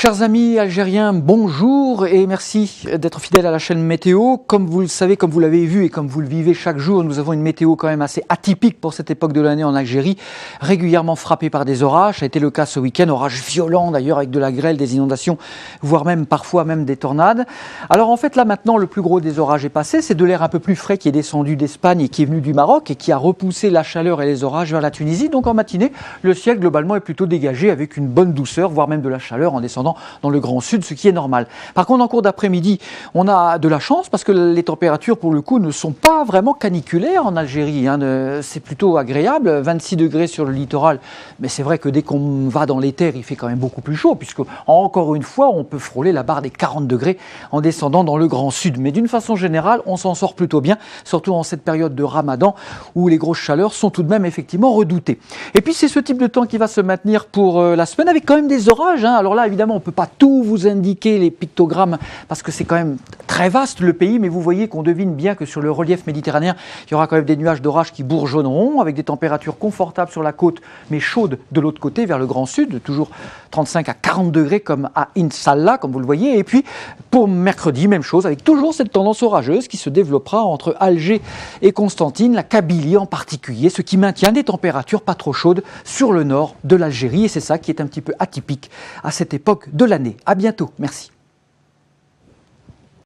Chers amis algériens, bonjour et merci d'être fidèles à la chaîne Météo. Comme vous le savez, comme vous l'avez vu et comme vous le vivez chaque jour, nous avons une météo quand même assez atypique pour cette époque de l'année en Algérie, régulièrement frappée par des orages. Ça a été le cas ce week-end, orages violents d'ailleurs avec de la grêle, des inondations, voire même parfois même des tornades. Alors en fait là maintenant le plus gros des orages est passé, c'est de l'air un peu plus frais qui est descendu d'Espagne et qui est venu du Maroc et qui a repoussé la chaleur et les orages vers la Tunisie. Donc en matinée, le ciel globalement est plutôt dégagé avec une bonne douceur, voire même de la chaleur en descendant dans le Grand Sud, ce qui est normal. Par contre, en cours d'après-midi, on a de la chance parce que les températures, pour le coup, ne sont pas vraiment caniculaires en Algérie. C'est plutôt agréable, 26 degrés sur le littoral. Mais c'est vrai que dès qu'on va dans les terres, il fait quand même beaucoup plus chaud, puisque, encore une fois, on peut frôler la barre des 40 degrés en descendant dans le Grand Sud. Mais d'une façon générale, on s'en sort plutôt bien, surtout en cette période de Ramadan, où les grosses chaleurs sont tout de même effectivement redoutées. Et puis, c'est ce type de temps qui va se maintenir pour la semaine, avec quand même des orages. Alors là, évidemment, on ne peut pas tout vous indiquer les pictogrammes parce que c'est quand même très vaste le pays, mais vous voyez qu'on devine bien que sur le relief méditerranéen, il y aura quand même des nuages d'orage qui bourgeonneront avec des températures confortables sur la côte, mais chaudes de l'autre côté, vers le Grand Sud, toujours 35 à 40 degrés comme à Inch'Allah, comme vous le voyez. Et puis pour mercredi, même chose, avec toujours cette tendance orageuse qui se développera entre Alger et Constantine, la Kabylie en particulier, ce qui maintient des températures pas trop chaudes sur le nord de l'Algérie. Et c'est ça qui est un petit peu atypique à cette époque de l'année. À bientôt, merci.